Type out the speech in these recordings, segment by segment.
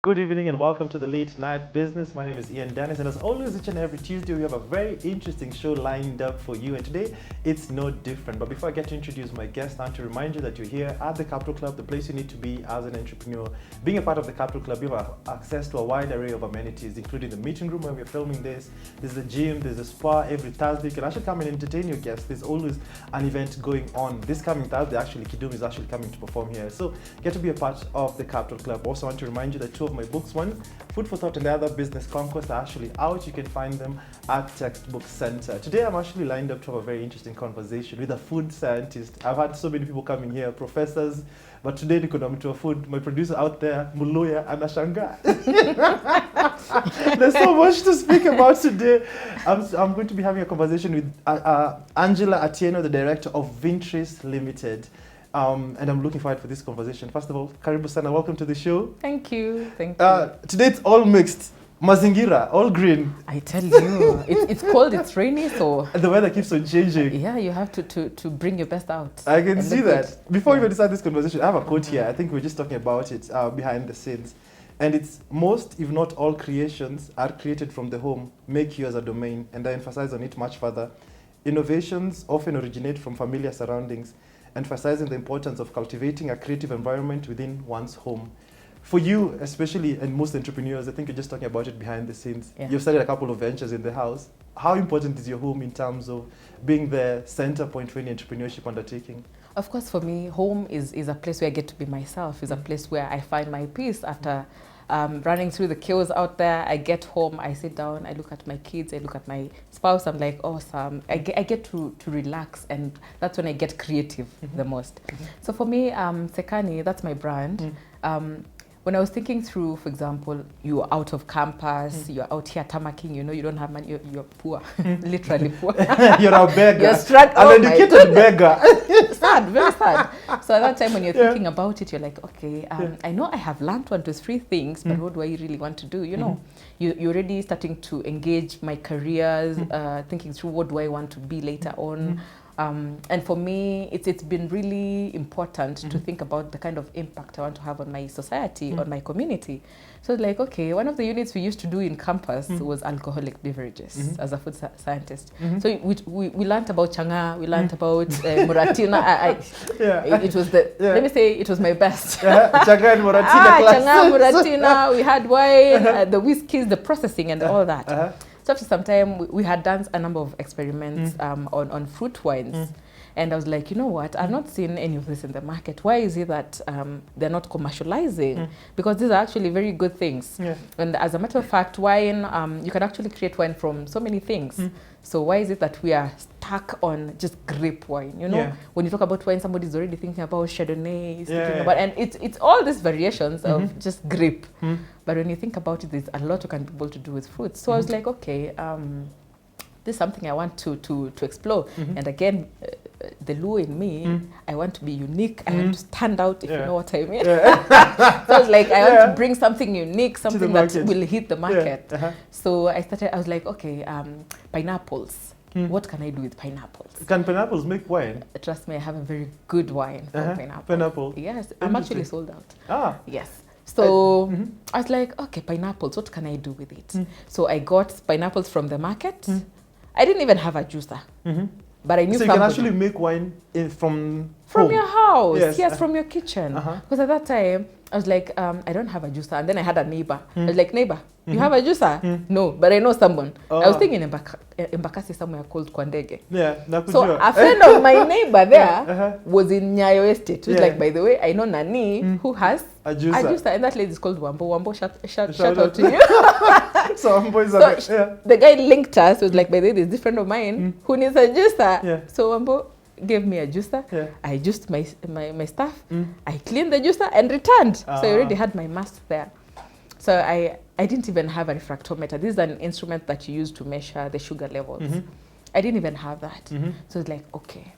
Good evening and welcome to the Late Night Business. My name is Ian Dennis, and as always, each and every Tuesday, we have a very interesting show lined up for you. And today, it's no different. But before I get to introduce my guest, I want to remind you that you're here at the Capital Club, the place you need to be as an entrepreneur. Being a part of the Capital Club, you have access to a wide array of amenities, including the meeting room where we're filming this. There's the gym, there's a spa every Thursday. You can actually come and entertain your guests. There's always an event going on. This coming Thursday, actually, Kidum is actually coming to perform here. So get to be a part of the Capital Club. Also, I want to remind you that two of my books, one, Food for Thought, and the other, Business Conquest, are actually out. You can find them at Textbook Center. Today, I'm actually lined up to have a very interesting conversation with a food scientist. I've had so many people coming here, professors, but today they could to a food. My producer out there, Muluya, Anashanga. There's so much to speak about today. I'm going to be having a conversation with Angela Atieno, the director of Vintris Limited. And I'm looking forward for this conversation. First of all, Karibu Sana, welcome to the show. Thank you. Today it's all mixed. Mazingira, all green. I tell you, it's cold, it's rainy, so... And the weather keeps on changing. Yeah, you have to bring your best out. I can see that. Before we even start this conversation, I have a quote here. I think we're just talking about it behind the scenes. And it's, most, if not all, creations are created from the home. Make yours a domain. And I emphasize on it much further. Innovations often originate from familiar surroundings, emphasizing the importance of cultivating a creative environment within one's home. For you, especially, and most entrepreneurs, I think you're just talking about it behind the scenes. Yeah. You've started a couple of ventures in the house. How important is your home in terms of being the center point for any entrepreneurship undertaking? Of course, for me, home is a place where I get to be myself. It's a place where I find my peace after running through the chaos out there. I get home, I sit down, I look at my kids, I look at my spouse, I'm like, awesome. I get to relax, and that's when I get creative the most. So for me, Sekani, that's my brand. When I was thinking through, for example, you're out of campus, you're out here tamaking, you know, you don't have money, you're poor, literally poor. You're a beggar. You're struck. An educated beggar. Sad, very sad. So at that time when you're thinking about it, you're like, okay, I know I have learned 1, 2, 3 things, but what do I really want to do? You know, you're already starting to engage my careers, thinking through what do I want to be later on. And for me, it's been really important to think about the kind of impact I want to have on my society, on my community. So like, okay, one of the units we used to do in campus was alcoholic beverages as a food scientist. So we learned about changa, we learned about muratina. It was let me say, it was my best. Changa and muratina class. Changa, muratina, we had wine, the whiskeys, the processing and all that. So after some time, we had done a number of experiments on fruit wines. And I was like, you know what? I've not seen any of this in the market. Why is it that they're not commercializing? Because these are actually very good things. And as a matter of fact, wine, you can actually create wine from so many things. So why is it that we are stuck on just grape wine? You know, when you talk about wine, somebody's already thinking about Chardonnay, thinking about, and it's all these variations of just grape. But when you think about it, there's a lot you can be able to do with fruits. So I was like, okay, this is something I want to explore. And again, the Luo in me, I want to be unique. I want to stand out, if you know what I mean. So I was like, I want to bring something unique, something that will hit the market. So I was like, okay, pineapples. What can I do with pineapples? Can pineapples make wine? Trust me, I have a very good wine from Pineapple? Yes, I'm actually sold out. Ah. Yes. So I was like, okay, pineapples, what can I do with it? So I got pineapples from the market. I didn't even have a juicer. But I knew so you can actually make wine from your house, yes, from your kitchen. Because at that time, I was like, I don't have a juicer. And then I had a neighbor. I was like, neighbor, you have a juicer? No, but I know someone. I was thinking in Embakasi, somewhere called Kwandege. So a friend of my neighbor there was in Nyayo Estate. She was like, by the way, I know Nani who has a juicer. And that lady is called Wambo. Wambo, shout out to you. So Wambo is the guy linked us. Was like, by the way, there's this friend of mine who needs a juicer. So Wambo gave me a juicer. I juiced my stuff. I cleaned the juicer and returned. So I already had my mask there. So I didn't even have a refractometer. This is an instrument that you use to measure the sugar levels. I didn't even have that. So it's like, okay,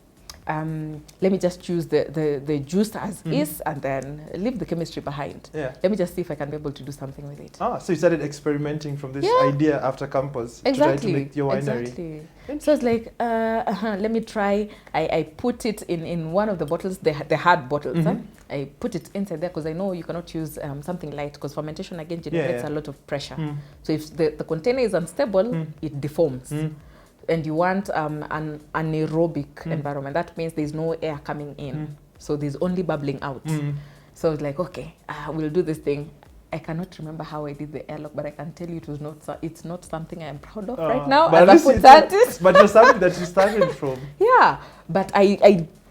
let me just choose the juice as is and then leave the chemistry behind. Let me just see if I can be able to do something with it. So you started experimenting from this idea after campus to try to make your winery. So it's like, let me try. I put it in one of the bottles, the hard bottles. I put it inside there because I know you cannot use something light because fermentation again generates a lot of pressure. So if the container is unstable, it deforms. And you want an anaerobic environment. That means there's no air coming in. So there's only bubbling out. So I was like, okay, we'll do this thing. I cannot remember how I did the airlock, but I can tell you it's not something I am proud of right now. But as a food scientist. But it's something that you started from. Yeah, but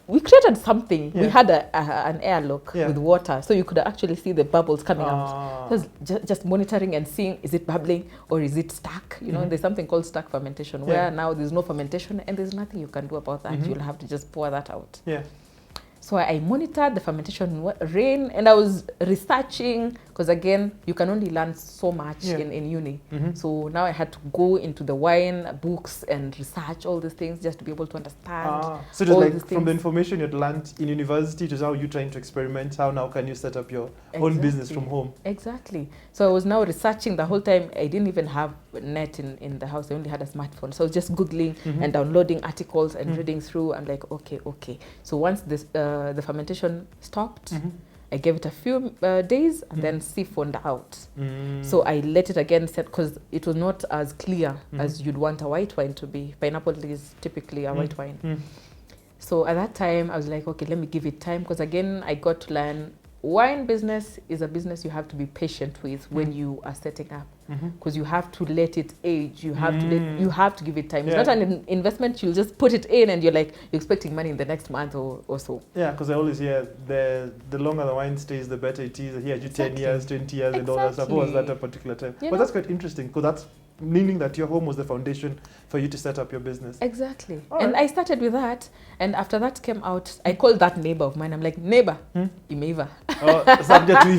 we created something. We had an airlock with water, so you could actually see the bubbles coming out. So I was just monitoring and seeing, is it bubbling or is it stuck? You know, there's something called stuck fermentation, where now there's no fermentation and there's nothing you can do about that. You'll have to just pour that out. Yeah. So I monitored the fermentation rate, and I was researching, because again, you can only learn so much in uni. So now I had to go into the wine books and research all these things just to be able to understand. So just like from the information you'd learned in university to how you're trying to experiment, how now can you set up your own business from home? Exactly. So I was now researching the whole time. I didn't even have net in the house. I only had a smartphone. So I was just Googling and downloading articles and reading through. I'm like, okay. So once this the fermentation stopped, I gave it a few days and then siphoned out. So I let it again set, because it was not as clear as you'd want a white wine to be. Pineapple is typically a white wine. So at that time, I was like, okay, let me give it time, because again, I got to learn wine business is a business you have to be patient with when you are setting up, because you have to let it age. You have to give it time. It's not an investment. You'll just put it in and you're expecting money in the next month or so. Yeah, because I always hear the longer the wine stays, the better it is. Here, 10 years, 20 years, and all that stuff. What was that a particular time? But that's quite interesting, because that's meaning that your home was the foundation for you to set up your business. Exactly. And I started with that, and after that came out, I called that neighbor of mine. I'm like, neighbor, imeiva. Subject to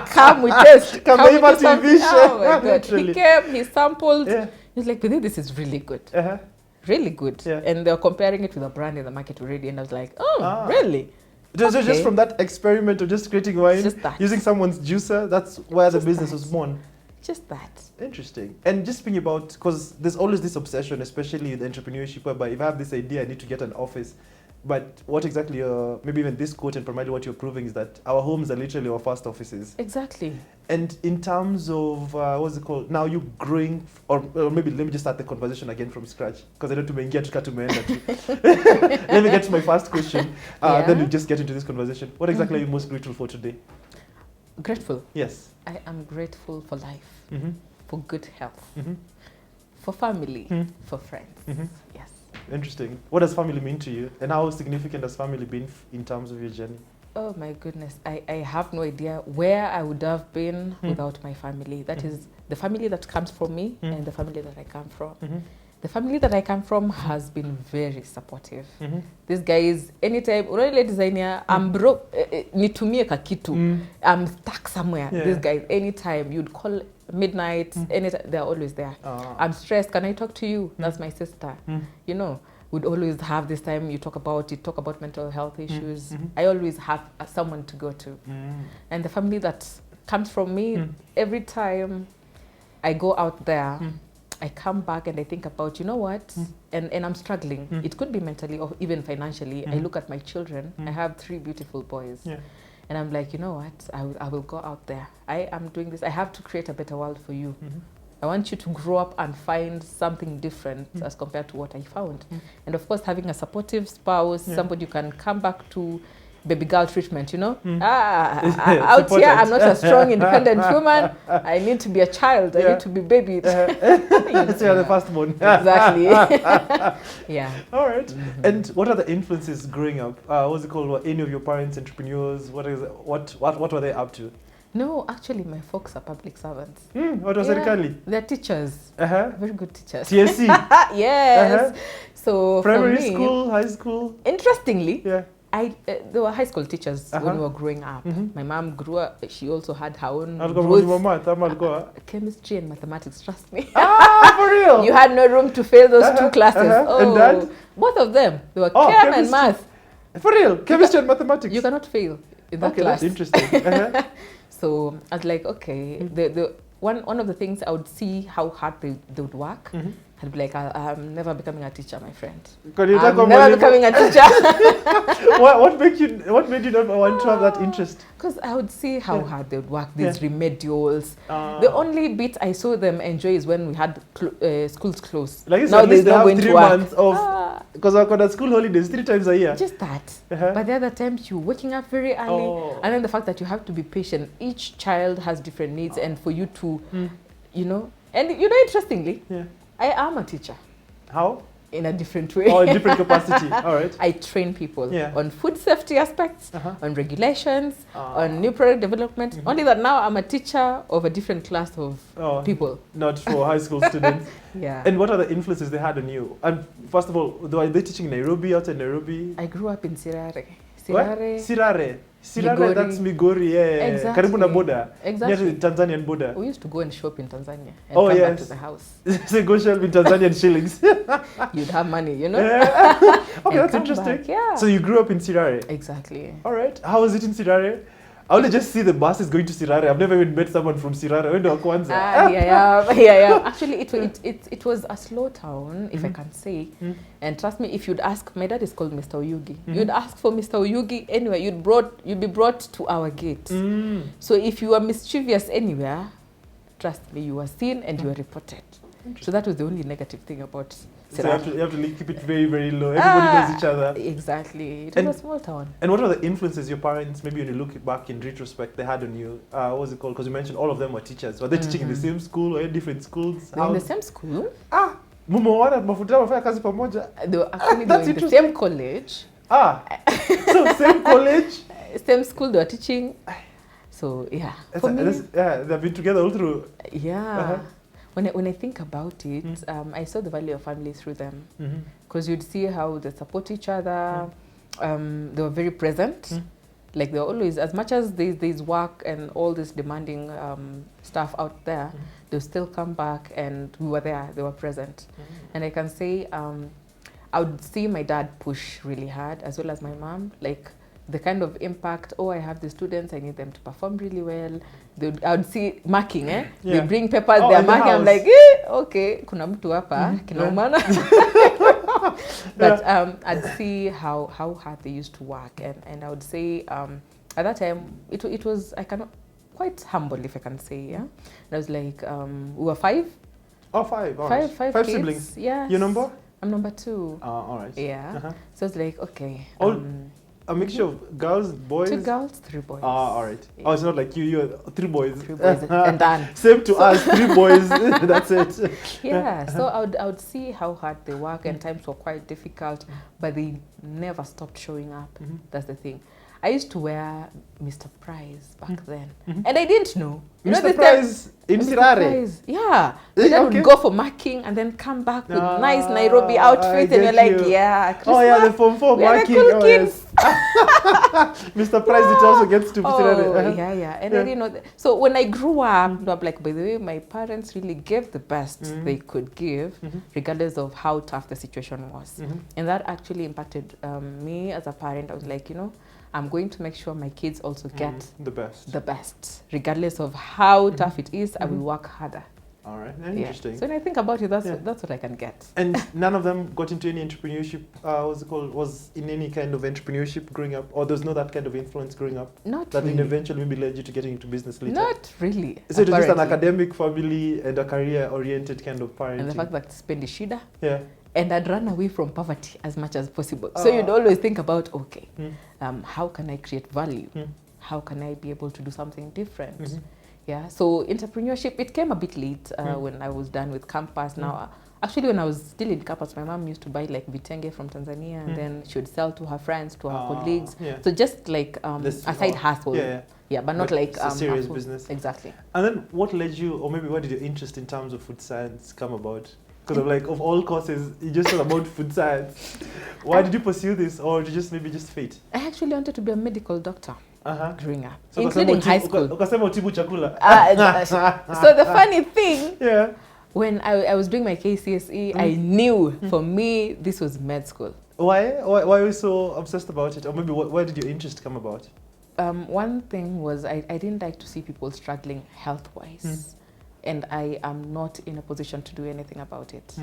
come we test. Come we test. Oh my God. He came, he sampled. He's like, this is really good. Really good. And they were comparing it with a brand in the market already, and I was like, really? So just from that experiment of just creating wine, using someone's juicer, that's where the business was born. Just that. Interesting. And just thinking about, because there's always this obsession, especially with entrepreneurship, whereby if I have this idea, I need to get an office. But what exactly, maybe even this quote and primarily what you're proving is that our homes are literally our first offices. Exactly. And in terms of, what's it called? Now you're growing, or maybe let me just start the conversation again from scratch, because I don't want to get to Let me get to my first question. Then we just get into this conversation. What exactly are you most grateful for today? Grateful? Yes. I am grateful for life, for good health, for family, for friends. Yes. Interesting. What does family mean to you? And how significant has family been in terms of your journey? Oh my goodness. I have no idea where I would have been without my family. That is the family that comes from me and the family that I come from. The family that I come from has been very supportive. These guys, anytime, designer, I'm broke, nitumie kakitu, I'm stuck somewhere. These guys, anytime, you'd call midnight, anytime, they're always there. I'm stressed, can I talk to you? That's my sister. You know, we'd always have this time, you talk about mental health issues. I always have someone to go to. And the family that comes from me, every time I go out there, I come back and I think about, you know what, and I'm struggling. It could be mentally or even financially. I look at my children. I have 3 beautiful boys. And I'm like, you know what, I will go out there. I am doing this. I have to create a better world for you. I want you to grow up and find something different as compared to what I found. And of course, having a supportive spouse, somebody you can come back to, baby girl treatment, you know? Out here, I'm not a strong, independent woman. I need to be a child. I need to be babied. So you're the first one. Exactly. All right. And what are the influences growing up? What's it called? Were any of your parents entrepreneurs? What were they up to? No, actually, my folks are public servants. What was it currently? They're teachers. Very good teachers. TSC? Yes. So primary school, high school? Interestingly, they were high school teachers when we were growing up. My mom grew up, she also had her own chemistry and mathematics, trust me. For real? You had no room to fail those 2 classes. And dad? Both of them. They were chem and math. For real? Chemistry and mathematics? You cannot fail in that class. That's interesting. So I was like, okay, one of the things I would see how hard they would work, I'd be like, I'm never becoming a teacher, my friend. I'm never becoming a teacher. what made you not want to have that interest? Because I would see how hard they would work, these remedials. The only bit I saw them enjoy is when we had schools closed. Like now there's not going 3 to months of, because I've got school holidays 3 times a year. Just that. But the other times you're waking up very early. And then the fact that you have to be patient. Each child has different needs, and for you to, and interestingly, I am a teacher. How? In a different way. Oh, in different capacity. All right. I train people on food safety aspects, on regulations, on new product development. Only that now I'm a teacher of a different class of people. Not for high school students. Yeah. And what are the influences they had on you? And first of all, are they teaching in Nairobi, outside Nairobi? I grew up in Sirare. Sirare, that's Migori, Exactly. Karibu na border. Exactly. Near the Tanzanian border. We used to go and shop in Tanzania and come back to the house. So go shop in Tanzanian shillings. You'd have money, Okay, that's interesting. Back, yeah. So you grew up in Sirare? Exactly. All right. How was it in Sirare? I only just see the buses going to Sirare. I've never even met someone from Sirare. Yeah. Actually, it was a slow town, if I can say. And trust me, if you'd ask, my dad is called Mr. Oyugi. You'd ask for Mr. Oyugi anywhere, you'd be brought to our gate. So if you were mischievous anywhere, trust me, you were seen and you were reported. So that was the only negative thing about Sirare. So you have to keep it very, very low. Everybody knows each other. Exactly. It was a small town. And what are the influences your parents, maybe when you look back in retrospect, they had on you? What was it called? Because you mentioned all of them were teachers. Were they teaching in the same school or in different schools? They were in the same school. They were actually in the same college. So same college? Same school they were teaching. So, yeah. They've been together all through. Yeah. When I think about it, I saw the value of family through them. Because you'd see how they support each other. They were very present. Like they were always, as much as there's work and all this demanding stuff out there, they'll still come back and we were there, they were present. And I can say, I would see my dad push really hard, as well as my mom, like the kind of impact, I have the students, I need them to perform really well. I would see marking, They bring papers, they're marking, I'm like, okay, kuna mtu hapa, kinaumana. But I'd see how hard they used to work, and I would say at that time it was, I cannot, quite humble, if I can say, And I was like, we were 5. Oh, 5. All right. Five kids, siblings. Yes. Your number? I'm number 2. All right. Yeah. So it's like, okay. A mixture of girls, boys? 2 girls, 3 boys. All right. Yeah. It's not like you're 3 boys. 3 boys and done. Same to us, 3 boys. That's it. Yeah. So I would see how hard they work, and times were quite difficult, but they never stopped showing up. That's the thing. I used to wear Mr. Price back then, and I didn't know. Mr. Price in Sirare? Yeah. I would go for marking and then come back with nice Nairobi outfit, and you're like, Christmas. Oh yeah, the Form 4 marking. Cool kids. Mr. Price, it also gets to Sirare. Yeah. And I didn't know that. So when I grew up, I'm like, by the way, my parents really gave the best they could give, regardless of how tough the situation was. And that actually impacted me as a parent. I was like, I'm going to make sure my kids also get the best, regardless of how tough it is. I will work harder. All right, interesting. So when I think about it, that's what I can get. And none of them got into any entrepreneurship. What's it called? Was in any kind of entrepreneurship growing up, or there's no that kind of influence growing up? Not that really. eventually maybe led you to getting into business later. Not really. So it's just an academic family and a career-oriented kind of parenting. And the fact that spendi shida. Yeah. And I'd run away from poverty as much as possible. So you'd always think about, how can I create value? How can I be able to do something different? Yeah, so entrepreneurship, it came a bit late when I was done with campus. Now, actually, when I was still in campus, my mom used to buy like vitenge from Tanzania, and then she would sell to her friends, to her colleagues. Yeah. So just like a side hustle. Yeah, but not like a serious business. Exactly. And then what led you, or maybe where did your interest in terms of food science come about? Because of all courses, you just thought about food science. Why did you pursue this, or did you just fate? I actually wanted to be a medical doctor growing up, so including high school. So the funny thing, when I was doing my KCSE, I knew for me this was med school. Why were you so obsessed about it? Or maybe where did your interest come about? One thing was I didn't like to see people struggling health-wise. And I am not in a position to do anything about it.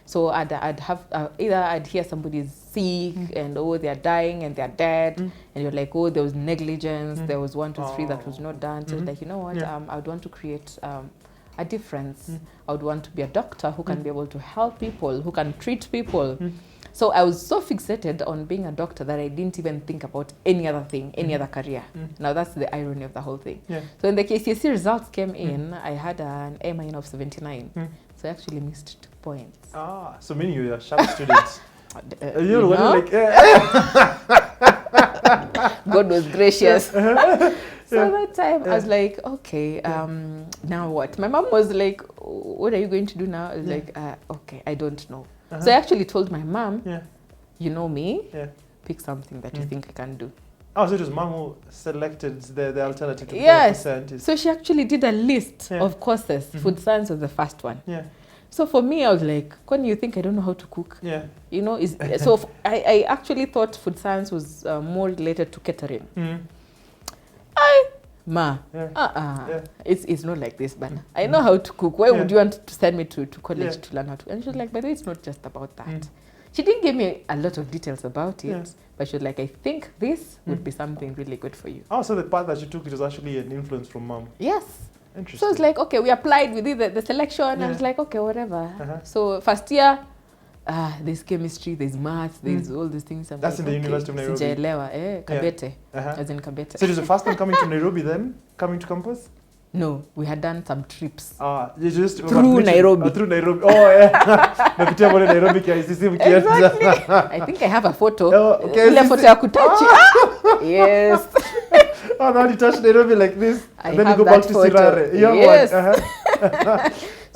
So I'd have either I'd hear somebody's sick and they're dying and they're dead, and you're like, there was negligence, there was 1, 2, 3 that was not done. So like, you know what, I would want to create a difference. I would want to be a doctor who can be able to help people, who can treat people. So I was so fixated on being a doctor that I didn't even think about any other thing, any other career. Now that's the irony of the whole thing. So when the KCSE results came in, I had an A- of 79. So I actually missed 2 points. So meaning you're a sharp student. You know? Like, God was gracious. So that time I was like, okay, now what? My mom was like, what are you going to do now? I was like, okay, I don't know. So I actually told my mom, you know me, pick something that you think I can do. So it was mom who selected the alternative to yes. scientist. So she actually did a list of courses. Food science was the first one. So for me, I was like, when you think I don't know how to cook? You know, so I actually thought food science was more related to catering. It's not like this, but I know how to cook. Why would you want to send me to college to learn how to? And she was like, but it's not just about that. She didn't give me a lot of details about it, but she was like, I think this would be something really good for you. So the path that you took, it was actually an influence from mom. Yes. Interesting. So it's like, okay, we applied, we did the selection. I was like, okay, whatever. So first year, there's chemistry, there's maths, there's all these things. That's in the University of Nairobi. Sijaelewa, Kabete, as in Kabete. So it was the first time coming to Nairobi then? Coming to campus? No, we had done some trips. You just through Nairobi. Through Nairobi. Oh, yeah. Nairobi Exactly. I think I have a photo. Okay. Ile photo ya kutachi. Yes. Now you touch Nairobi like this. And then you go back to photo. Sirare. Yes.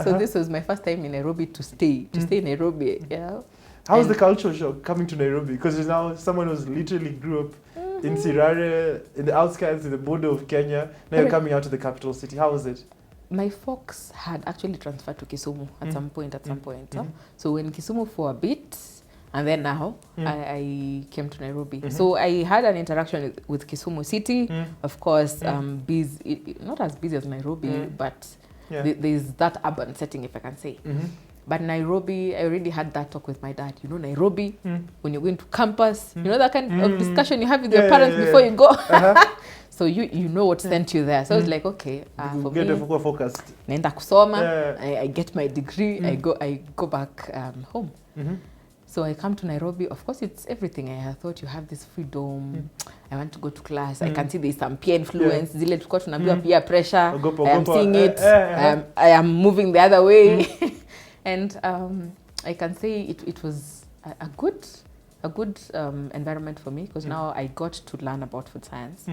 So this was my first time in Nairobi to stay in Nairobi. Yeah. How was the culture shock coming to Nairobi? Because you're now someone who's literally grew up in Sirare, in the outskirts, in the border of Kenya. Now you're coming out to the capital city. How was it? My folks had actually transferred to Kisumu at some point. So in Kisumu for a bit, and then now I came to Nairobi. So I had an interaction with Kisumu City. Of course, busy, not as busy as Nairobi, but there's that urban setting, if I can say. But Nairobi, I already had that talk with my dad. You know, Nairobi, when you're going to campus, you know that kind of discussion you have with your parents before you go. So you know what sent you there. So I was like, okay, for me, focused. Naenda kusoma, I get my degree, I go back home. So I come to Nairobi. Of course, it's everything. I thought you have this freedom. I want to go to class. I can see there's some peer influence. Zile tulikuwa tunaambiwa peer pressure. I am seeing it. I am moving the other way. And I can say it was a good environment for me, because now I got to learn about food science.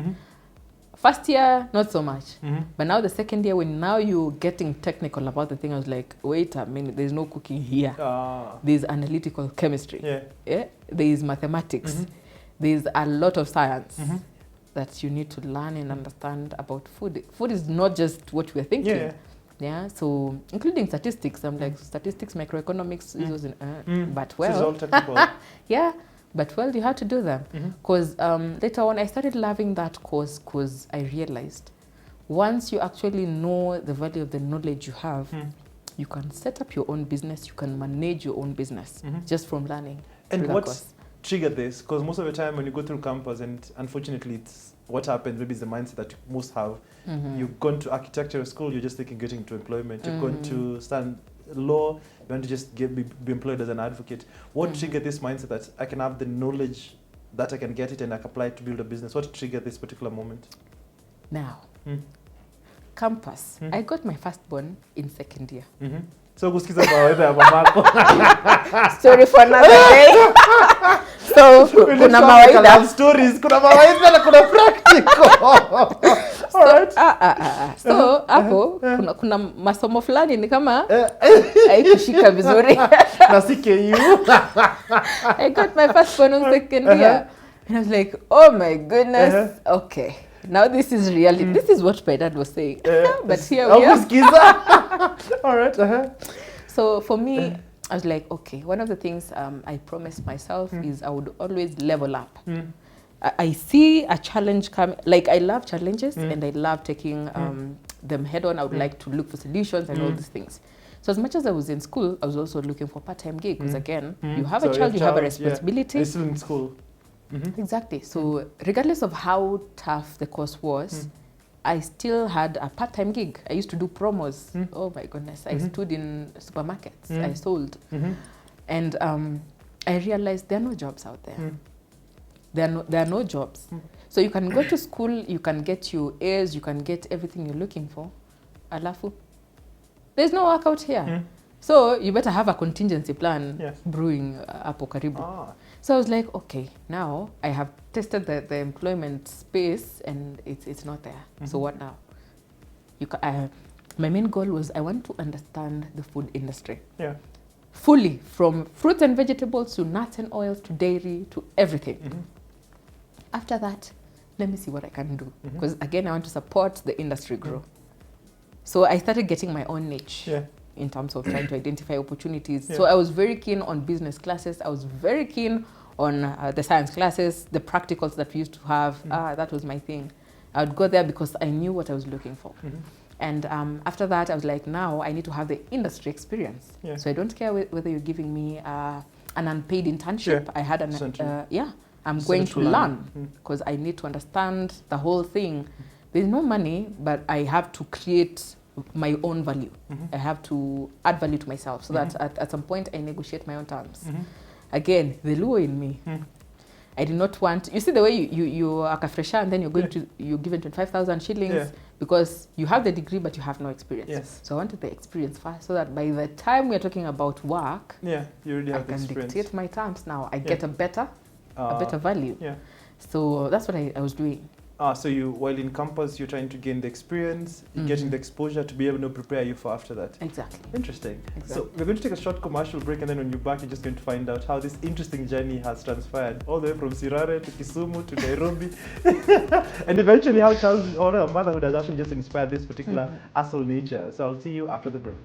First year, not so much. But now the second year, when now you're getting technical about the thing, I was like, wait a minute, there's no cooking here. There's analytical chemistry. There's mathematics. There's a lot of science that you need to learn and understand about food. Food is not just what we're thinking. So including statistics. I'm like, statistics, microeconomics, but well. This is all technical. But well, you had to do them. Because later on, I started loving that course because I realized once you actually know the value of the knowledge you have, you can set up your own business, you can manage your own business just from learning. And what triggered this? Because most of the time when you go through campus, and unfortunately it's what happens, maybe it's the mindset that most have. You've gone to architecture school, you're just thinking getting into employment. You've gone to stand law, you want to just be employed as an advocate. What triggered this mindset that I can have the knowledge, that I can get it and I can apply it to build a business? What triggered this particular moment? Now, campus. I got my firstborn in second year. So kusikiza mawaidha ya mamako. Story for another day. So kuna mawaidha stories, kuna mawaidha na kuna practical. So hapo kuna masomo fulani ni kama haikushika vizuri. Na CKU. I got my firstborn in second year. And I was like, oh my goodness. Okay. Now this is reality. This is what my dad was saying. But here we are. All right. So for me, I was like, okay, one of the things I promised myself is I would always level up. I see a challenge coming. Like, I love challenges and I love taking them head on. I would like to look for solutions and all these things. So as much as I was in school, I was also looking for part-time gig because again, you have a child, you have a responsibility. You're still in school. Exactly. So regardless of how tough the course was, I still had a part-time gig. I used to do promos. Oh my goodness. I stood in supermarkets. I sold. And I realized there are no jobs out there. There are no jobs. So you can go to school, you can get your A's, you can get everything you're looking for. Alafu, there's no work out here. So you better have a contingency plan brewing hapo karibu. So I was like, okay, now I have tested the employment space and it's not there. So what now? My main goal was I want to understand the food industry. Fully, from fruits and vegetables to nuts and oils to dairy to everything. After that, let me see what I can do. Because again, I want to support the industry grow. So I started getting my own niche in terms of trying to identify opportunities. So I was very keen on business classes. I was very keen on the science classes, the practicals that we used to have. That was my thing. I would go there because I knew what I was looking for. And after that, I was like, now I need to have the industry experience. So I don't care whether you're giving me an unpaid internship. I had I'm going to learn because I need to understand the whole thing. There's no money, but I have to create my own value. I have to add value to myself so that at some point I negotiate my own terms. Again, the Luo in me. I did not want, you see the way you are a fresher and then you're given 25,000 shillings because you have the degree but you have no experience. So I wanted the experience first so that by the time we're talking about work, you already have I can dictate my terms now. I get a better value. So that's what I was doing. So while in campus, you're trying to gain the experience, you're getting the exposure to be able to prepare you for after that. Exactly. Interesting. So we're going to take a short commercial break, and then when you're back, you're just going to find out how this interesting journey has transpired all the way from Sirare to Kisumu to Nairobi, and eventually how child or motherhood has actually just inspired this particular hustle nature. So I'll see you after the break.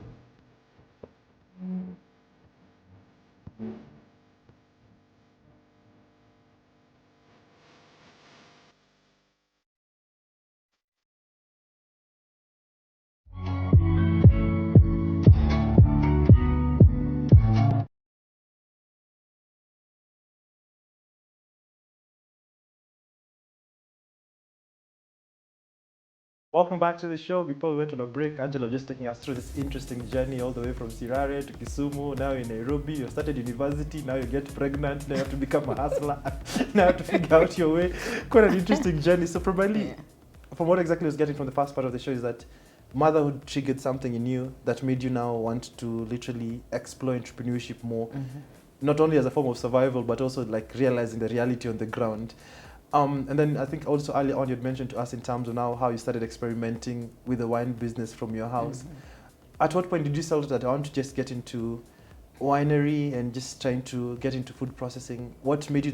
Welcome back to the show. Before we went on a break, Angela was just taking us through this interesting journey all the way from Sirare to Kisumu, now in Nairobi. You started university, now you get pregnant, now you have to become a hustler, now you have to figure out your way. Quite an interesting journey. So probably, from what exactly I was getting from the first part of the show is that motherhood triggered something in you that made you now want to literally explore entrepreneurship more, not only as a form of survival, but also like realizing the reality on the ground. And then I think also earlier on you'd mentioned to us in terms of now how you started experimenting with the wine business from your house. At what point did you settle that I want to just get into winery and just trying to get into food processing? What made you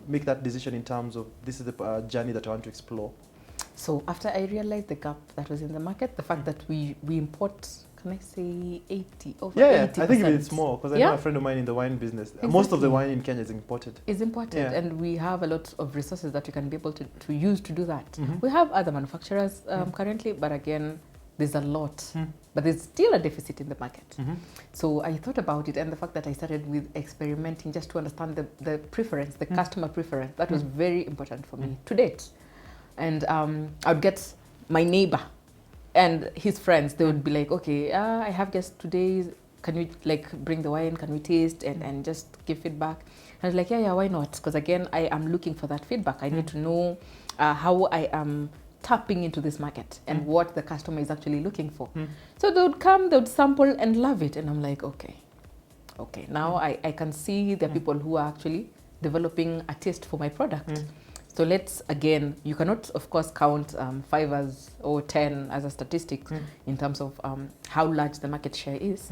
make that decision in terms of this is the journey that I want to explore? So after I realized the gap that was in the market, the fact that we import, can I say 80 over 80%? I think it's more because I know a friend of mine in the wine business. Exactly. Most of the wine in Kenya is imported. It's imported, and we have a lot of resources that you can be able to use to do that. We have other manufacturers currently, but again, there's a lot, but there's still a deficit in the market. So I thought about it, and the fact that I started with experimenting just to understand the preference, the customer preference, that was very important for me to date. And I would get my neighbor and his friends, they would be like, okay, I have guests today, can you like bring the wine, can we taste and just give feedback? And I was like, yeah, why not? Because again, I am looking for that feedback. I need to know how I am tapping into this market and what the customer is actually looking for. So they would come, they would sample and love it. And I'm like, okay, now I can see the people who are actually developing a taste for my product. So let's, again, you cannot, of course, count 5 or 10 as a statistic in terms of how large the market share is.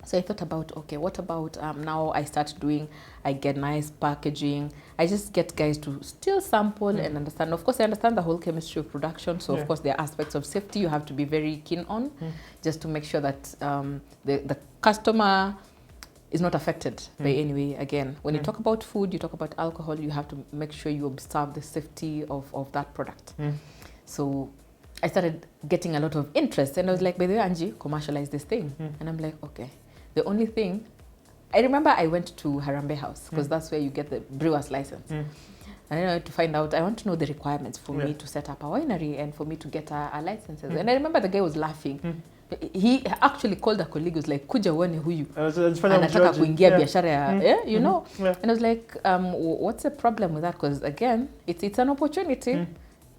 So I thought about, okay, what about now I get nice packaging. I just get guys to still sample and understand. Of course, I understand the whole chemistry of production. So, of course, there are aspects of safety you have to be very keen on just to make sure that the customer is not affected by any way. Again, when you talk about food, you talk about alcohol, you have to make sure you observe the safety of that product. So I started getting a lot of interest. And I was like, by the way, Angie, commercialize this thing. And I'm like, okay. The only thing, I remember I went to Harambee House because that's where you get the brewer's license. And I wanted to find out, I want to know the requirements for me to set up a winery and for me to get a license. And I remember the guy was laughing. He actually called a colleague, was like, kuja uone huyu. Anataka kuingia biashara ya, you know. And I was like, what's the problem with that? Because again, it's an opportunity.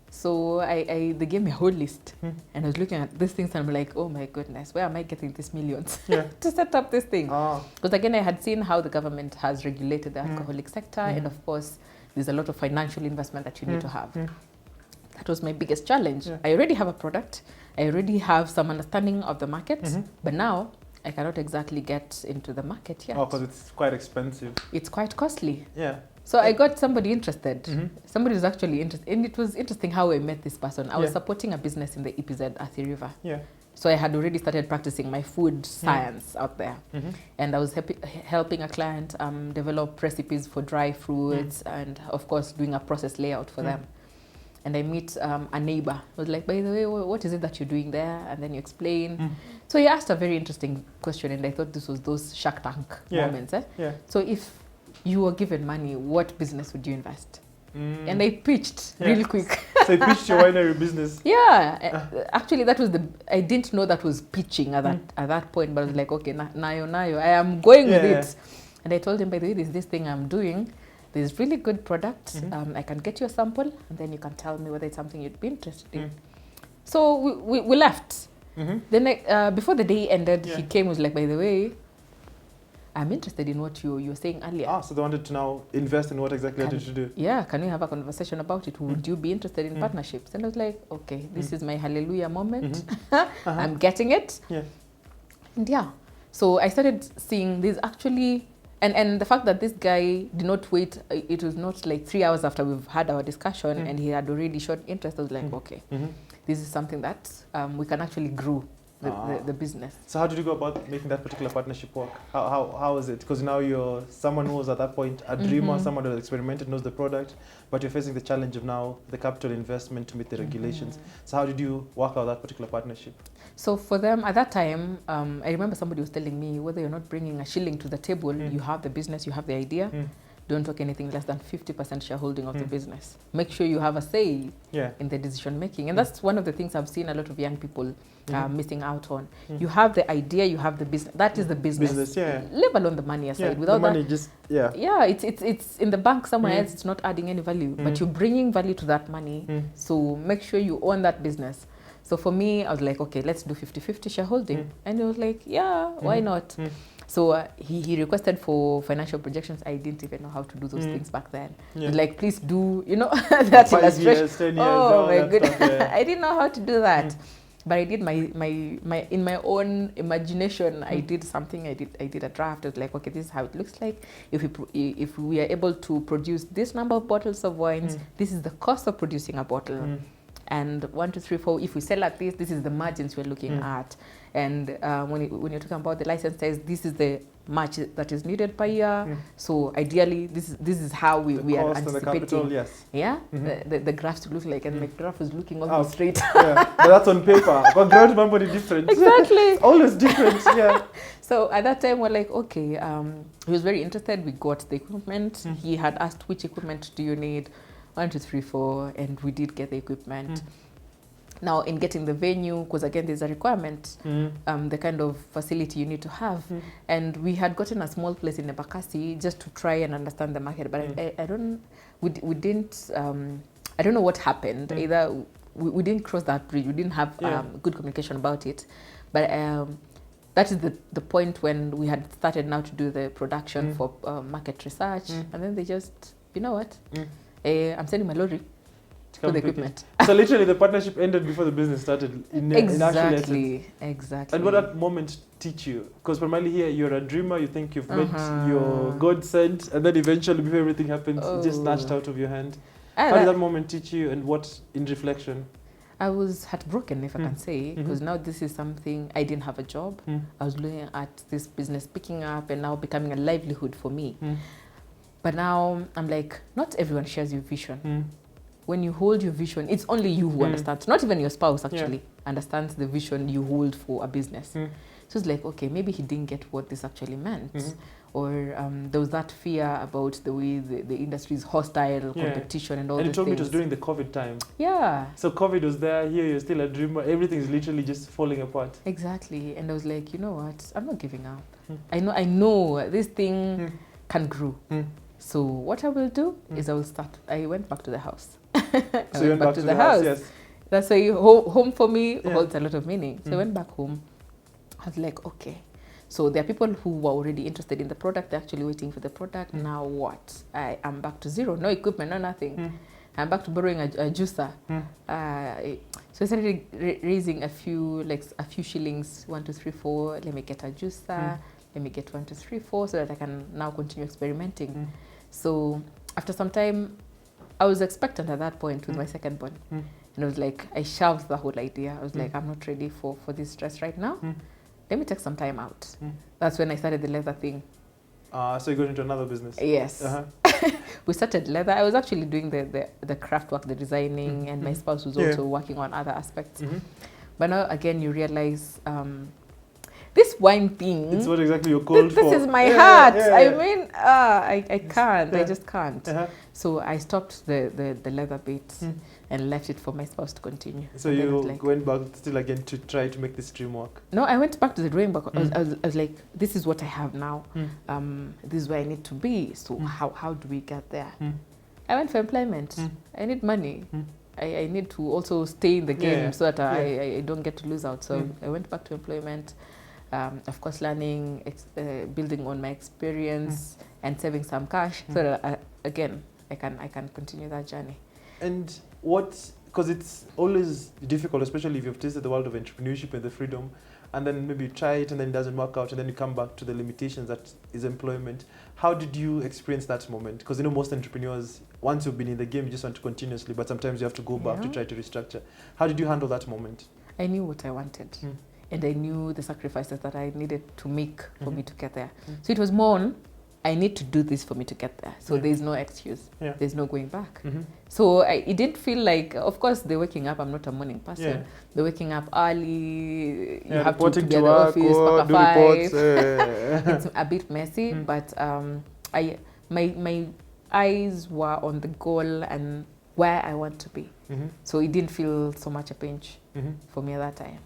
So they gave me a whole list. And I was looking at these things and I'm like, oh my goodness, where am I getting these millions to set up this thing? Because again, I had seen how the government has regulated the alcoholic sector. And of course, there's a lot of financial investment that you need to have. That was my biggest challenge. I already have a product. I already have some understanding of the market, but now I cannot exactly get into the market yet. Oh, because it's quite expensive. It's quite costly. Yeah. So I got somebody interested. Somebody was actually interested. And it was interesting how I met this person. I was supporting a business in the EPZ at the river. Yeah. So I had already started practicing my food science out there. And I was helping a client develop recipes for dry fruits and, of course, doing a process layout for them. And I meet a neighbor who was like, by the way, what is it that you're doing there? And then you explain. So he asked a very interesting question, and I thought this was those Shark Tank moments. So if you were given money, what business would you invest? And I pitched really quick. So you pitched your winery business? Actually, that was I didn't know that was pitching at that point, but I was like, okay, nayo, I am going with it. And I told him, by the way, there's this thing I'm doing. There's really good product. I can get you a sample, and then you can tell me whether it's something you'd be interested in. So we left. Then before the day ended, he came and was like, by the way, I'm interested in what you were saying earlier. So they wanted to now invest in what exactly you wanted to do. Yeah, can we have a conversation about it? Would you be interested in partnerships? And I was like, okay, this is my hallelujah moment. I'm getting it. And so I started seeing this actually. And the fact that this guy did not wait, it was not like 3 hours after we've had our discussion and he had already shown interest. I was like, okay, this is something that we can actually grow the business. So how did you go about making that particular partnership work? How was it? Because now you're someone who was at that point a dreamer, someone who has experimented, knows the product, but you're facing the challenge of now the capital investment to meet the regulations. So how did you work out that particular partnership? So for them at that time, I remember somebody was telling me, whether you're not bringing a shilling to the table, you have the business, you have the idea, don't talk anything less than 50% shareholding of the business. Make sure you have a say in the decision making. And that's one of the things I've seen a lot of young people missing out on. You have the idea, you have the business. That is the business. Leave alone the money aside. Without the money that, it's in the bank somewhere else. It's not adding any value, but you're bringing value to that money. So make sure you own that business. So for me, I was like, okay, let's do 50-50 shareholding. And he was like, yeah, why not? So he requested for financial projections. I didn't even know how to do those things back then. He was like, please do, that 5 years, 10 years. Oh my goodness. I didn't know how to do that. But I did my in my own imagination. I did something. I did a draft. I was like, okay, this is how it looks like. If we are able to produce this number of bottles of wines, this is the cost of producing a bottle. And 1, 2, 3, 4. If we sell at this is the margins we're looking at. And when you're talking about the license size, this is the much that is needed per year. So ideally, this is how we are anticipating. The graphs to look like, and my graph was looking almost straight. But that's on paper. But graph number is different. Exactly. It's always different. So at that time, we're like, okay. He was very interested. We got the equipment. He had asked, which equipment do you need? 1, 2, 3, 4, and we did get the equipment. Now, in getting the venue, because again, there's a requirement, the kind of facility you need to have. And we had gotten a small place in Nebakasi just to try and understand the market. But I don't know what happened. Either we didn't cross that bridge. We didn't have good communication about it. But that is the point when we had started now to do the production for market research. And then they just, you know what? I'm sending my lorry for the equipment. So literally the partnership ended before the business started. Exactly. And what that moment teach you? Because primarily here, you're a dreamer, you think you've met your God sent, and then eventually before everything happens, it's just snatched out of your hand. How did that moment teach you, and what in reflection? I was heartbroken, if I can say, because now this is something, I didn't have a job. I was looking at this business picking up and now becoming a livelihood for me. But now I'm like, not everyone shares your vision. when you hold your vision, it's only you who understands, not even your spouse actually understands the vision you hold for a business. So it's like, okay, maybe he didn't get what this actually meant. Or there was that fear about the way the industry is hostile, competition and all these things. And you told me it was during the COVID time. Yeah. So COVID was there, here you're still a dreamer, everything's literally just falling apart. Exactly. And I was like, you know what, I'm not giving up. I know this thing can grow. So what I will do is I went back to the house. So you went back to the house, yes. That's why home for me holds a lot of meaning. So I went back home. I was like, okay. So there are people who were already interested in the product. They're actually waiting for the product. Now what? I am back to zero. No equipment, no nothing. I'm back to borrowing a juicer. So I started raising a few shillings, 1, 2, 3, 4. Let me get a juicer. Let me get 1, 2, 3, 4, so that I can now continue experimenting. So after some time, I was expectant at that point with my second born. And I was like, I shelved the whole idea. I was like, I'm not ready for this stress right now. Let me take some time out. That's when I started the leather thing. So you got into another business? Yes. We started leather. I was actually doing the craft work, the designing, and my spouse was also working on other aspects. But now, again, you realize this wine thing... It's what exactly you're called for. This is my heart. I mean, I can't. I just can't. So I stopped the leather bit and left it for my spouse to continue. So you went back still again to try to make this dream work? No, I went back to the drawing board. I was like, this is what I have now. This is where I need to be. So how do we get there? I went for employment. I need money. I need to also stay in the game so that I don't get to lose out. So I went back to employment. Of course, learning, building on my experience and saving some cash so that, again, I can continue that journey. And because it's always difficult, especially if you've tasted the world of entrepreneurship and the freedom, and then maybe you try it and then it doesn't work out, and then you come back to the limitations that is employment. How did you experience that moment? Because most entrepreneurs, once you've been in the game, you just want to continuously, but sometimes you have to go back to try to restructure. How did you handle that moment? I knew what I wanted. And I knew the sacrifices that I needed to make for me to get there. So it was more on, I need to do this for me to get there. So there's no excuse. There's no going back. So it didn't feel like, of course, the waking up, I'm not a morning person. The waking up early, you have to be at the office, pack a 5. It's a bit messy, but my eyes were on the goal and where I want to be. So it didn't feel so much a pinch for me at that time.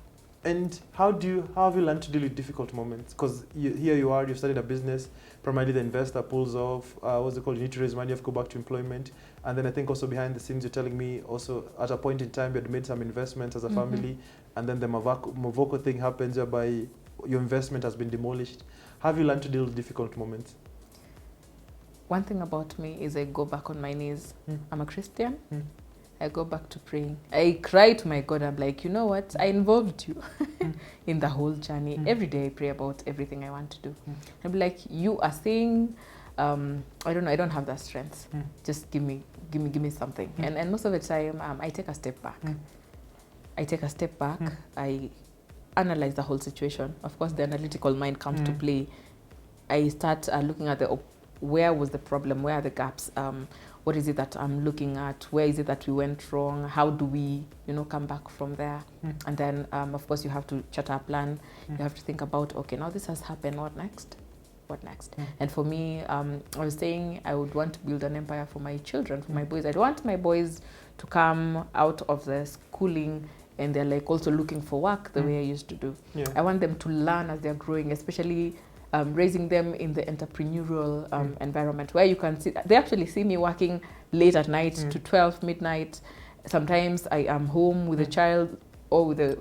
And how have you learned to deal with difficult moments? Because here you are, you've started a business, primarily the investor pulls off, what's it called, you need to raise money, you have to go back to employment. And then I think also behind the scenes, you're telling me also at a point in time, you had made some investments as a family, and then the Mavoko thing happens whereby your investment has been demolished. How have you learned to deal with difficult moments? One thing about me is I go back on my knees. I'm a Christian. I go back to praying. I cry to my God. I'm like, you know what? I involved you in the whole journey. Every day I pray about everything I want to do. I'm like, you are saying, I don't know, I don't have that strength. Just give me something. And most of the time, I take a step back. I analyze the whole situation. Of course, the analytical mind comes to play. I start looking at where was the problem? Where are the gaps? What is it that I'm looking at? Where is it that we went wrong? How do we, come back from there? And then, of course, you have to chart a plan. You have to think about, okay, now this has happened. What next? And for me, I was saying I would want to build an empire for my children, for my boys. I don't want my boys to come out of the schooling and they're like also looking for work the way I used to do. I want them to learn as they're growing, especially raising them in the entrepreneurial environment where you can see, they actually see me working late at night to 12 midnight. Sometimes I am home with a child or with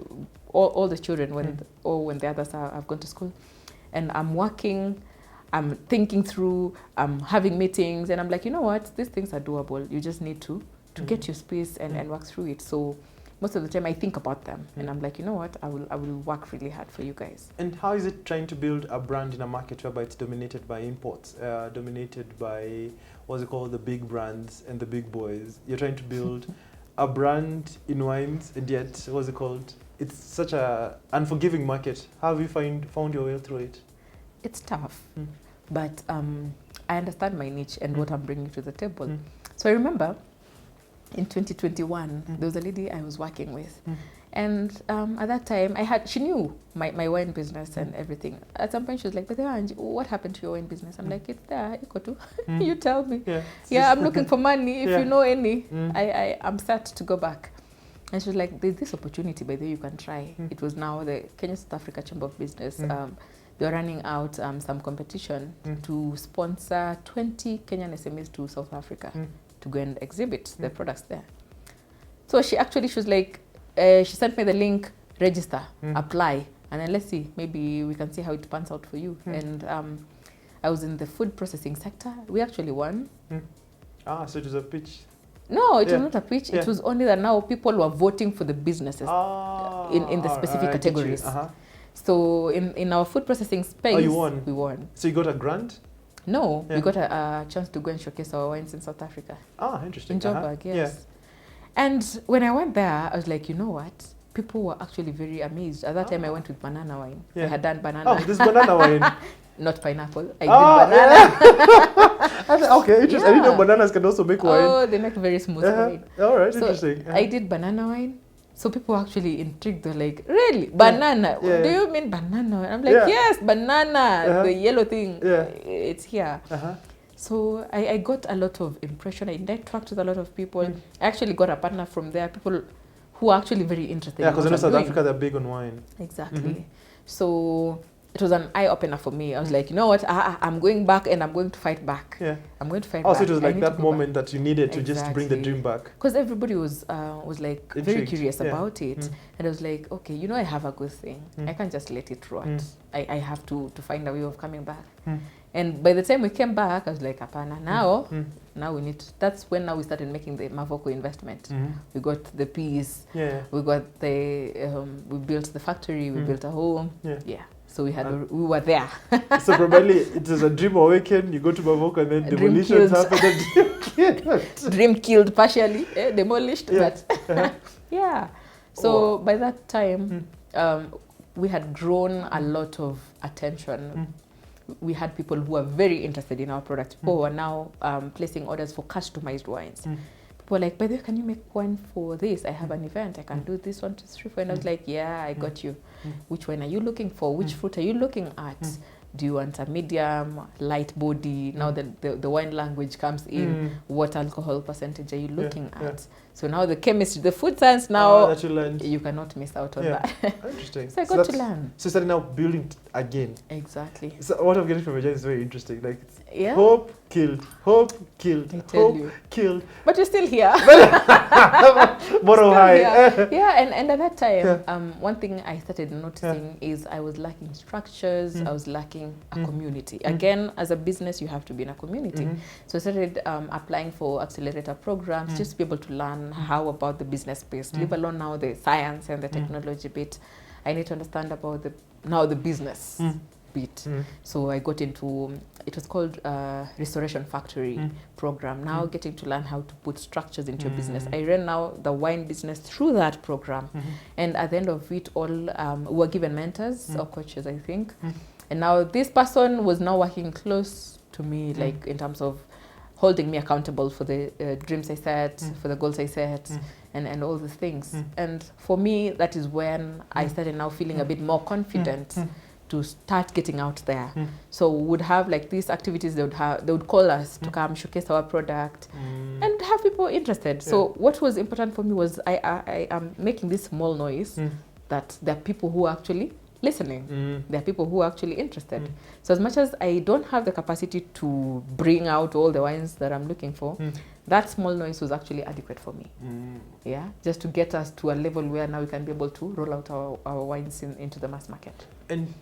all the children when the others have gone to school. And I'm working, I'm thinking through, I'm having meetings, and I'm like, you know what, these things are doable. You just need to get your space and work through it. So most of the time I think about them and I'm like, you know what, I will work really hard for you guys. And how is it trying to build a brand in a market whereby it's dominated by imports, dominated by, the big brands and the big boys? You're trying to build a brand in wines and yet, it's such a unforgiving market. How have you found your way through it? It's tough, but I understand my niche and what I'm bringing to the table. So I remember in 2021, there was a lady I was working with. And at that time, she knew my wine business and everything. At some point, she was like, but Angie, what happened to your wine business? I'm like, it's there, you tell me. Yeah, I'm looking for money. If you know any, I'm set to go back. And she was like, there's this opportunity, by the way, you can try. It was now the Kenya South Africa Chamber of Business. They were running out some competition to sponsor 20 Kenyan SMEs to South Africa to go and exhibit their products there. So she was like, she sent me the link, register, apply, and then let's see, maybe we can see how it pans out for you. And I was in the food processing sector. We actually won. So it was a pitch. No, it was not a pitch. It was only that now people were voting for the businesses in the specific categories. So in our food processing space, you won. We won. So you got a grant? No, we got a chance to go and showcase our wines in South Africa. Interesting. In Joburg, yes. And when I went there, I was like, you know what? People were actually very amazed. At that time, I went with banana wine. I had done banana. This banana wine. Not pineapple. I did banana. Okay, interesting. I didn't know bananas can also make wine. Oh, they make very smooth wine. All right, so interesting. I did banana wine. So people were actually intrigued. They're like, really? Banana? Do you mean banana? I'm like, yes, banana. The yellow thing. It's here. So I got a lot of impression. I networked with a lot of people. I actually got a partner from there, people who are actually very interested. Yeah, because in South Africa, they're big on wine. Exactly. So it was an eye-opener for me. I was like, you know what? I'm going back and I'm going to fight back. I'm going to fight back. So it was like that moment that you needed to just bring the dream back. Because everybody was like very curious about it. And I was like, okay, I have a good thing. I can't just let it rot. I have to find a way of coming back. And by the time we came back, I was like, apana, now we need to, that's when now we started making the Mavoko investment. We got the piece, we got we built the factory, we built a home. So we were there. So probably it is a dream awakened, you go to Mavoko and then demolitions happen. Dream killed partially, demolished, but So by that time, we had grown a lot of attention. We had people who were very interested in our product. People were now placing orders for customized wines. People were like, by the way, can you make one for this? I have an event. I can do this 1, 2, 3, 4. And I was like, yeah, I got you. Which one are you looking for? Which fruit are you looking at? Do you want a medium, light body? Now the wine language comes in. What alcohol percentage are you looking at? So now the chemistry, the food science now, that you learned. You cannot miss out on that. Interesting. So I got to learn. So you started now building again. Exactly. So what I'm getting from Virginia is very interesting. Like, hope killed, hope killed, hope killed. But you're still here. Moral high. And at that time, one thing I started noticing is I was lacking structures. I was lacking a community. Again, as a business, you have to be in a community. So I started applying for accelerator programs just to be able to learn how about the business space, leave alone now the science and the technology bit. I need to understand about the business bit. So I got into, it was called Restoration Factory program. Now getting to learn how to put structures into your business. I ran now the wine business through that program. And at the end of it all, we were given mentors or coaches, I think. And now this person was now working close to me, like in terms of holding me accountable for the dreams I set, for the goals I set, and all the things. And for me, that is when I started now feeling a bit more confident to start getting out there. So we would have like these activities, they would call us to come showcase our product and have people interested. So what was important for me was I am making this small noise that there are people who are actually listening. There are people who are actually interested. So as much as I don't have the capacity to bring out all the wines that I'm looking for, that small noise was actually adequate for me. Just to get us to a level where now we can be able to roll out our wines into the mass market. And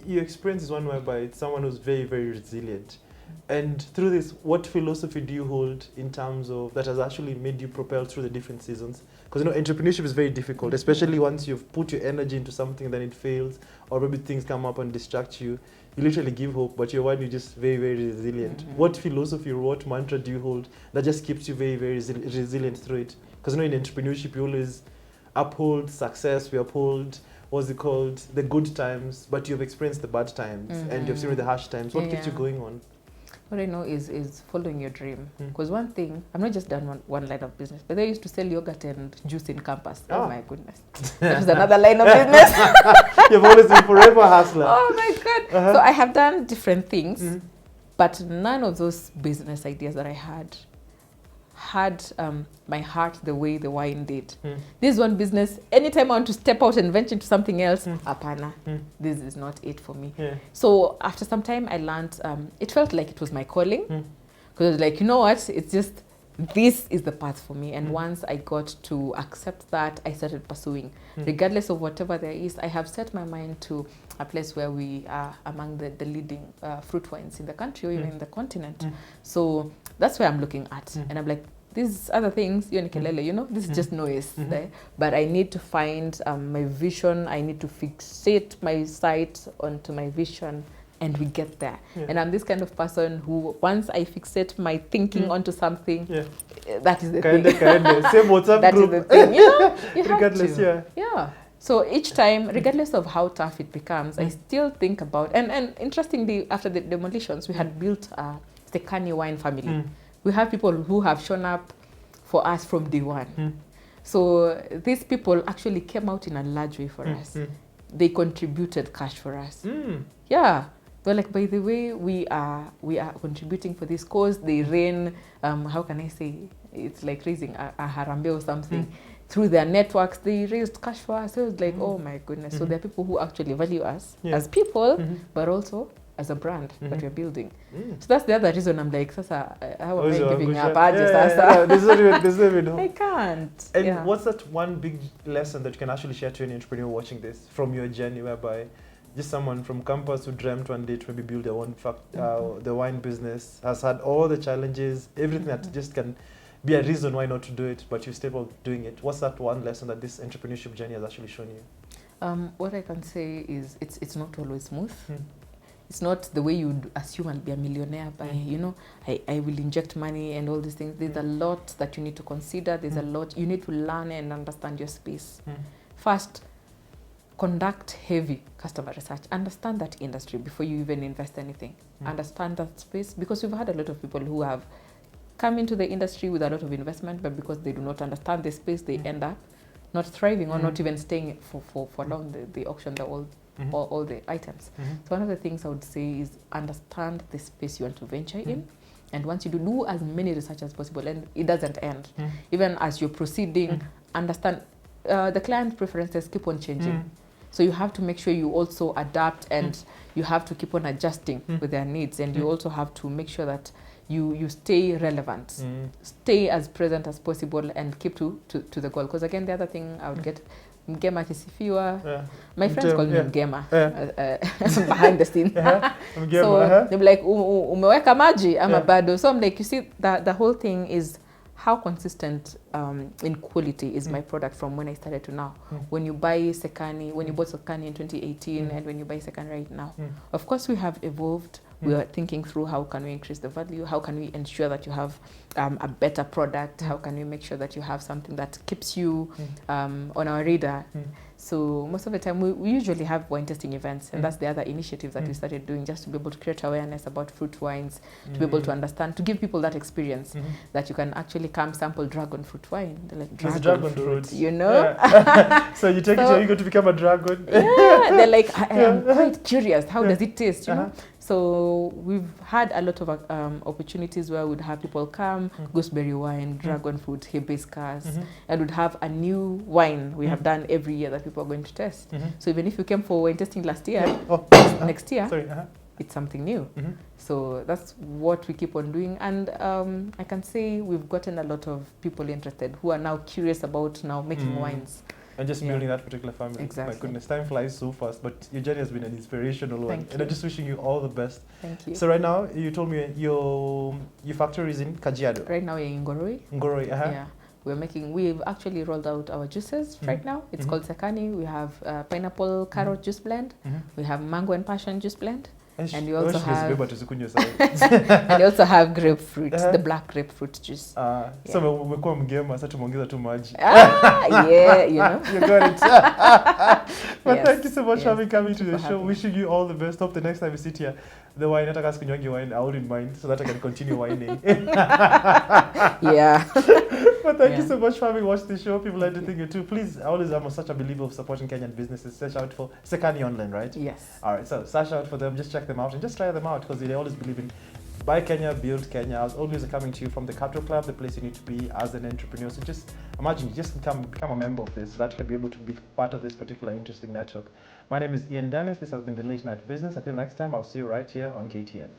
your experience is one whereby it's someone who's very, very resilient. And through this, what philosophy do you hold in terms of that has actually made you propel through the different seasons? Because entrepreneurship is very difficult, especially once you've put your energy into something, then it fails, or maybe things come up and distract you. You literally give hope, but you're just very, very resilient. What philosophy or what mantra do you hold that just keeps you very, very resilient through it? Because in entrepreneurship, you always uphold success, we uphold the good times, but you've experienced the bad times and you've seen the harsh times. What keeps you going on? What I know is following your dream. Because one thing, I've not just done one line of business, but I used to sell yogurt and juice in campus. Oh my goodness. That was another line of business. You've always been forever hustler. Oh my God. So I have done different things, but none of those business ideas that I had my heart the way the wine did. This one business, anytime I want to step out and venture into something else, apana, this is not it for me. So after some time I learned, it felt like it was my calling. Because I was like, you know what, it's just, this is the path for me. And once I got to accept that, I started pursuing. Regardless of whatever there is, I have set my mind to a place where we are among the leading fruit wines in the country or even in the continent. So that's where I'm looking at. And I'm like, these other things, you know, this is just noise. But I need to find my vision. I need to fixate my sight onto my vision, and we get there. And I'm this kind of person who, once I fixate my thinking onto something, that is the thing. Same WhatsApp that group. Is the thing. You know, you regardless, have to. Yeah. So each time, regardless of how tough it becomes, I still think about, and interestingly, after the demolitions, we had built the Sekani wine family. We have people who have shown up for us from day one. So these people actually came out in a large way for us. They contributed cash for us. Yeah. They're like, by the way, we are contributing for this cause. They ran, how can I say, it's like raising a harambe or something. Through their networks, they raised cash for us. So it was like, oh my goodness. So there are people who actually value us as people, but also as a brand that we're building. So that's the other reason I'm like, Sasa, how am I giving up? I can't. And what's that one big lesson that you can actually share to an entrepreneur watching this from your journey, whereby just someone from campus who dreamt one day to maybe build their own the wine business, has had all the challenges, everything that just can be a reason why not to do it, but you're still doing it. What's that one lesson that this entrepreneurship journey has actually shown you? What I can say is it's not always smooth. It's not the way you'd assume I'll be a millionaire by, you know, I will inject money and all these things. There's a lot that you need to consider. There's a lot you need to learn and understand your space. First, conduct heavy customer research. Understand that industry before you even invest anything. Understand that space, because we've had a lot of people who have come into the industry with a lot of investment, but because they do not understand the space, they end up not thriving or not even staying for long. They auction all the items. So one of the things I would say is understand the space you want to venture in. And once you do as many research as possible, and it doesn't end. Even as you're proceeding, understand the client preferences keep on changing. So you have to make sure you also adapt, and you have to keep on adjusting with their needs. And you also have to make sure that you stay relevant, stay as present as possible, and keep to the goal. Because again, the other thing I would get, Mgema akisifiwa. My friends call me Mgema behind the scene. So they'll be like, umeweka maji ama bado. So I'm like, you see, the whole thing is how consistent in quality is my product from when I started to now. When you buy Sekani, when you bought Sekani in 2018 and when you buy Sekani right now, of course we have evolved. We are thinking through how can we increase the value, how can we ensure that you have a better product, how can we make sure that you have something that keeps you on our radar. So most of the time we usually have wine tasting events, and that's the other initiative that we started doing, just to be able to create awareness about fruit wines, to be able to understand, to give people that experience that you can actually come sample dragon fruit wine. They're like, dragon fruit, you know? Yeah. So you take it, you're going to become a dragon. Yeah, they're like, I am quite curious, how does it taste, you know? So we've had a lot of opportunities where we'd have people come, gooseberry wine, dragon fruit, hibiscus, and we'd have a new wine we have done every year that people are going to test. So even if you came for wine testing last year, next year, it's something new. So that's what we keep on doing. And I can say we've gotten a lot of people interested who are now curious about now making wines. And just building that particular family. Exactly. My goodness, time flies so fast, but your journey has been an inspirational one. And I'm just wishing you all the best. Thank you. So right now, you told me your factory is in Kajiado. Right now we're in Ngoroi. Ngoroi, Yeah. We've actually rolled out our juices right now. It's called Sekani. We have pineapple carrot juice blend. We have mango and passion juice blend. And we also have and and we also have grapefruit, the black grapefruit juice. So umekuwa mgema sasa tumeongeza tu maji. Yeah, you know. You got it. But Yes, thank you so much yes. for coming to the show. having me. Wishing you all the best. Hope the next time we sit here, the wine, nataka sikunywangi wine, I wouldn't mind so that I can continue whining. Yeah. But thank you so much for having watched the show. People like to think you too. Please, I'm such a believer of supporting Kenyan businesses. Search out for Sekani Online, right? Yes. All right, so search out for them. Just check them out and just try them out because they always believe in buy Kenya, build Kenya. I was always coming to you from the Capital Club, the place you need to be as an entrepreneur. So just imagine, you just become a member of this. That can be able to be part of this particular interesting network. My name is Ian Dennis. This has been the Late Night Business. Until next time, I'll see you right here on KTN.